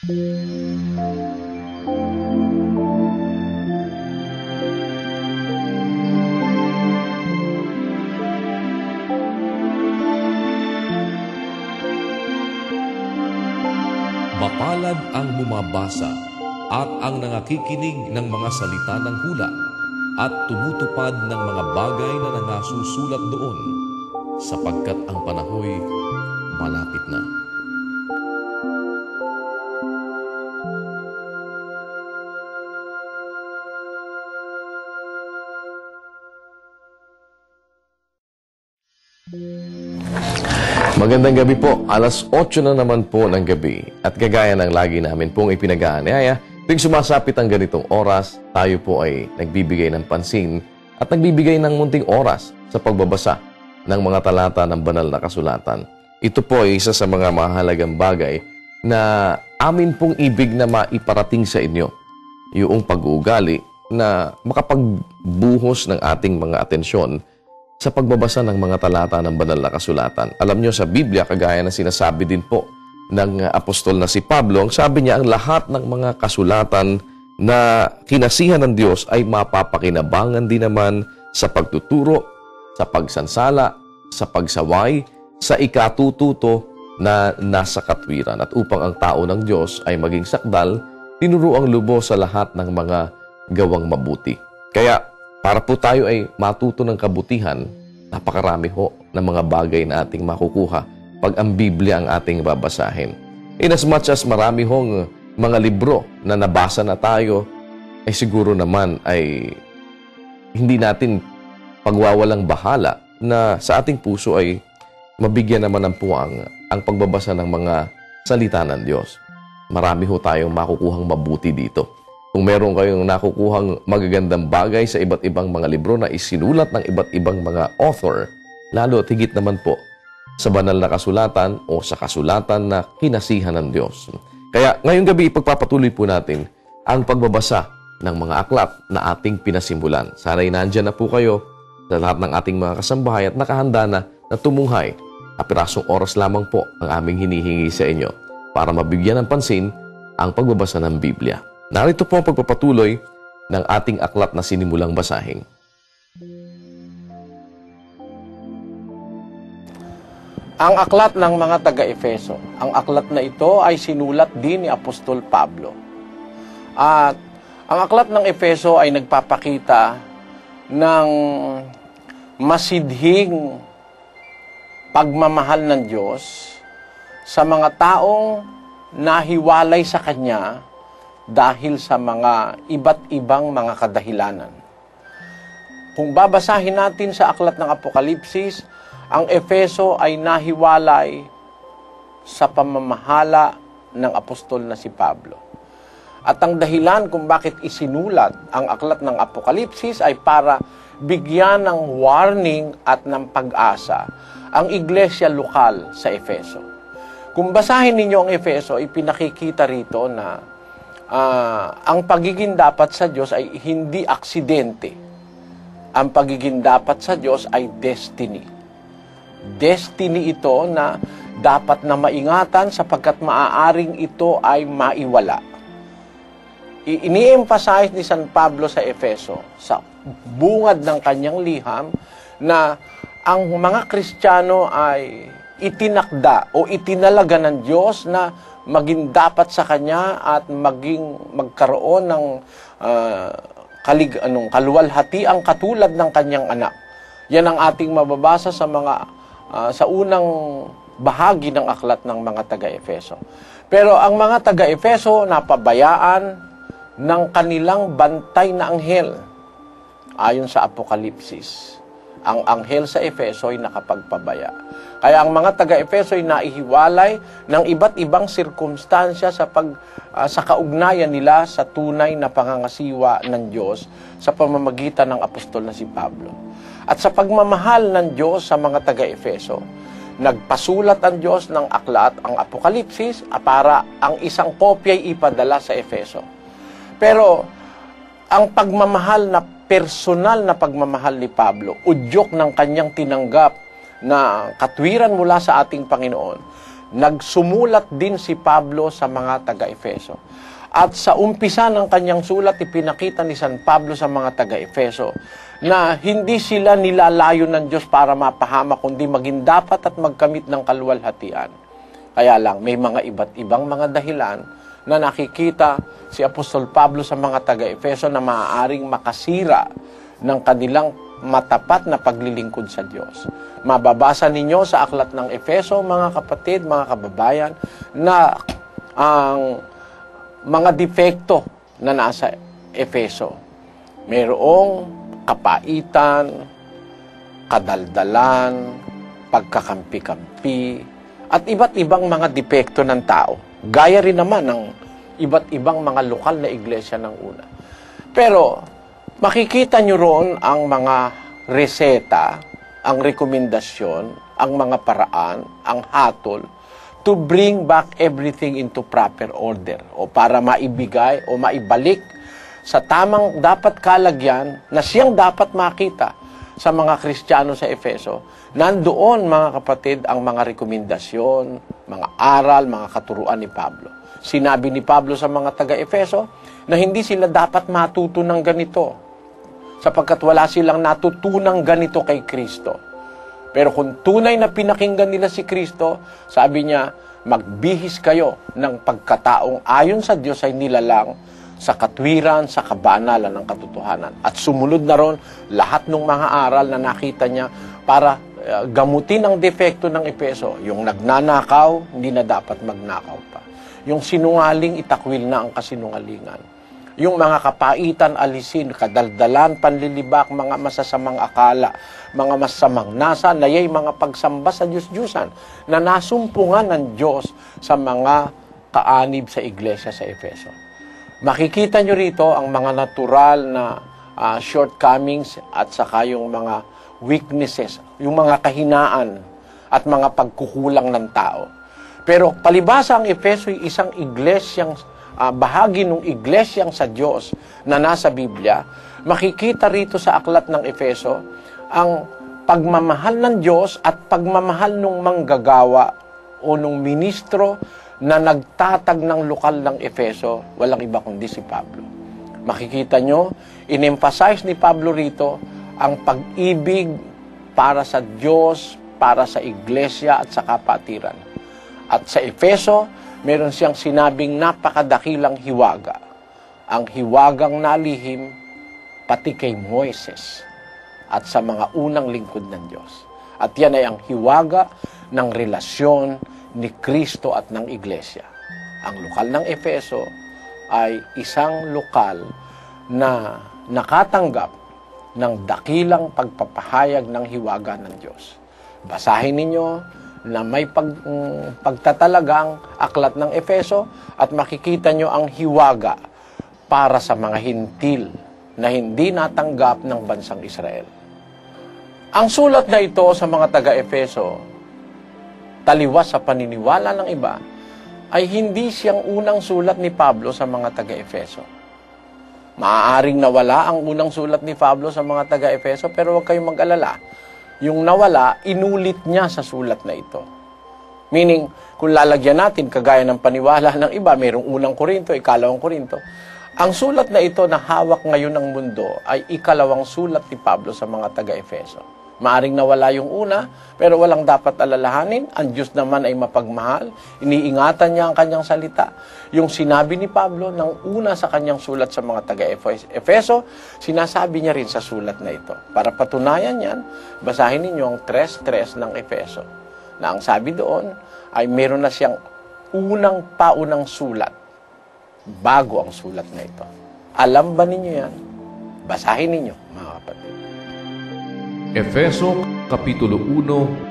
Mapalad ang bumabasa at ang nangakikinig ng mga salita ng hula at tumutupad ng mga bagay na nangasusulat doon, sapagkat ang panahoy malapit na. Magandang gabi po. Alas 8 na naman po ng gabi. At kagaya ng lagi namin pong ipinag-aanyaya, tuwing sumasapit ang ganitong oras, tayo po ay nagbibigay ng pansin at nagbibigay ng munting oras sa pagbabasa ng mga talata ng banal na kasulatan. Ito po ay isa sa mga mahalagang bagay na amin pong ibig na maiparating sa inyo. Yung pag-uugali na makapagbuhos ng ating mga atensyon sa pagbabasa ng mga talata ng banal na kasulatan. Alam nyo sa Biblia, kagaya na sinasabi din po ng apostol na si Pablo, ang sabi niya, ang lahat ng mga kasulatan na kinasihan ng Diyos ay mapapakinabangan din naman sa pagtuturo, sa pagsansala, sa pagsaway, sa ikatututo na nasa katwiran. At upang ang tao ng Diyos ay maging sakdal, tinuruang lubos sa lahat ng mga gawang mabuti. Kaya, para po tayo ay matuto ng kabutihan, napakarami ho ng mga bagay na ating makukuha pag ang Biblia ang ating babasahin. In as much as marami hong mga libro na nabasa na tayo, ay siguro naman ay hindi natin pagwawalang bahala na sa ating puso ay mabigyan naman ng puwang ang pagbabasa ng mga salita ng Diyos. Marami ho tayong makukuhang mabuti dito. Kung meron kayong nakukuhang magagandang bagay sa iba't ibang mga libro na isinulat ng iba't ibang mga author, lalo at higit naman po sa banal na kasulatan o sa kasulatan na kinasihan ng Diyos. Kaya ngayong gabi, ipagpapatuloy po natin ang pagbabasa ng mga aklat na ating pinasimulan. Sana'y nandyan na po kayo sa lahat ng ating mga kasambahay at nakahanda na tumunghay. Kapirasong oras lamang po ang aming hinihingi sa inyo para mabigyan ng pansin ang pagbabasa ng Biblia. Narito po ang pagpapatuloy ng ating aklat na sinimulang basahin. Ang aklat ng mga taga-Efeso. Ang aklat na ito ay sinulat din ni Apostol Pablo. At ang aklat ng Efeso ay nagpapakita ng masidhing pagmamahal ng Diyos sa mga taong nahiwalay sa Kanya dahil sa mga iba't ibang mga kadahilanan. Kung babasahin natin sa aklat ng Apokalipsis, ang Efeso ay nahiwalay sa pamamahala ng apostol na si Pablo. At ang dahilan kung bakit isinulat ang aklat ng Apokalipsis ay para bigyan ng warning at ng pag-asa ang iglesia lokal sa Efeso. Kung basahin ninyo ang Efeso, ipinakikita rito na ang pagiging dapat sa Diyos ay hindi aksidente. Ang pagiging dapat sa Diyos ay destiny. Destiny ito na dapat na maingatan sapagkat maaaring ito ay maiwala. Ini-emphasize ni San Pablo sa Efeso, sa bungad ng kanyang liham, na ang mga Kristiyano ay itinakda o itinalaga ng Diyos na maging dapat sa Kanya at magkaroon ng kaluwalhatiang katulad ng Kanyang anak. Yan ang ating mababasa sa unang bahagi ng aklat ng mga taga-Efeso. Pero ang mga taga-Efeso napabayaan ng kanilang bantay na anghel. Ayon sa Apokalipsis, ang anghel sa Efeso ay nakapagpabaya. Kaya ang mga taga-Efeso ay naihiwalay ng iba't ibang sirkumstansya sa kaugnayan nila sa tunay na pangangasiwa ng Diyos sa pamamagitan ng apostol na si Pablo. At sa pagmamahal ng Diyos sa mga taga-Efeso, nagpasulat ang Diyos ng aklat, ang Apokalipsis, para ang isang kopya ay ipadala sa Efeso. Pero ang pagmamahal na personal na pagmamahal ni Pablo, udyok ng kanyang tinanggap na katwiran mula sa ating Panginoon, nagsumulat din si Pablo sa mga taga-Efeso. At sa umpisa ng kanyang sulat, ipinakita ni San Pablo sa mga taga-Efeso na hindi sila nilalayo ng Diyos para mapahamak, kundi maging dapat at magkamit ng kaluwalhatian. Kaya lang, may mga iba't ibang mga dahilan na nakikita si Apostol Pablo sa mga taga-Efeso na maaaring makasira ng kanilang matapat na paglilingkod sa Diyos. Mababasa ninyo sa aklat ng Efeso, mga kapatid, mga kababayan, na ang mga defekto na nasa Efeso. Mayroong kapaitan, kadaldalan, pagkakampi-kampi, at iba't ibang mga depekto ng tao. Gaya rin naman ng iba't ibang mga lokal na iglesia ng una. Pero makikita nyo roon ang mga reseta, ang rekomendasyon, ang mga paraan, ang hatol, to bring back everything into proper order, o para maibigay o maibalik sa tamang dapat kalagyan na siyang dapat makita sa mga Kristiyano sa Efeso. Nandoon, mga kapatid, ang mga rekomendasyon, mga aral, mga katuruan ni Pablo. Sinabi ni Pablo sa mga taga-Efeso na hindi sila dapat matuto ng ganito, sapagkat wala silang natutunang ganito kay Kristo. Pero kung tunay na pinakinggan nila si Kristo, sabi niya, magbihis kayo ng pagkataong ayon sa Diyos ay nilalang sa katwiran, sa kabanalan ng katotohanan. At sumunod na ron lahat ng mga aral na nakita niya para gamutin ang defekto ng Efeso. Yung nagnanakaw, hindi na dapat magnakaw pa. Yung sinungaling, itakwil na ang kasinungalingan. Yung mga kapaitan, alisin, kadaldalan, panlilibak, mga masasamang akala, mga masamang nasa, nayay mga pagsamba sa Diyos-Diyusan na nasumpungan ng Diyos sa mga kaanib sa iglesia sa Efeso. Makikita nyo rito ang mga natural na shortcomings at saka yung mga weaknesses, yung mga kahinaan at mga pagkukulang ng tao. Pero palibasa ang Efeso ay isang iglesyang bahagi ng iglesyang sa Diyos na nasa Biblia. Makikita rito sa aklat ng Efeso ang pagmamahal ng Diyos at pagmamahal ng manggagawa o ng ministro na nagtatag ng lokal ng Efeso, walang iba kundi si Pablo. Makikita nyo, in-emphasize ni Pablo rito ang pag-ibig para sa Diyos, para sa iglesia at sa kapatiran. At sa Efeso, meron siyang sinabing napakadakilang hiwaga. Ang hiwagang nalihim pati kay Moises at sa mga unang lingkod ng Diyos. At yan ay ang hiwaga ng relasyon ni Kristo at ng Iglesia. Ang lokal ng Efeso ay isang lokal na nakatanggap ng dakilang pagpapahayag ng hiwaga ng Diyos. Basahin ninyo na may pagtatalagang aklat ng Efeso at makikita nyo ang hiwaga para sa mga hintil na hindi natanggap ng bansang Israel. Ang sulat na ito sa mga taga-Efeso, taliwas sa paniniwala ng iba, ay hindi siyang unang sulat ni Pablo sa mga taga-Efeso. Maaaring nawala ang unang sulat ni Pablo sa mga taga-Efeso, pero huwag kayong mag-alala. Yung nawala, inulit niya sa sulat na ito. Meaning, kung lalagyan natin, kagaya ng paniwala ng iba, mayroong unang Korinto, ikalawang Korinto, ang sulat na ito na hawak ngayon ng mundo ay ikalawang sulat ni Pablo sa mga taga-Efeso. Maaring nawala yung una, pero walang dapat alalahanin. Ang Diyos naman ay mapagmahal. Iniingatan niya ang kanyang salita. Yung sinabi ni Pablo ng una sa kanyang sulat sa mga taga-Efeso, sinasabi niya rin sa sulat na ito. Para patunayan yan, basahin ninyo ang 3:3 ng Efeso. Na ang sabi doon ay meron na siyang paunang sulat bago ang sulat na ito. Alam ba ninyo yan? Basahin ninyo, mga kapatid. Efeso Kapitulo 1,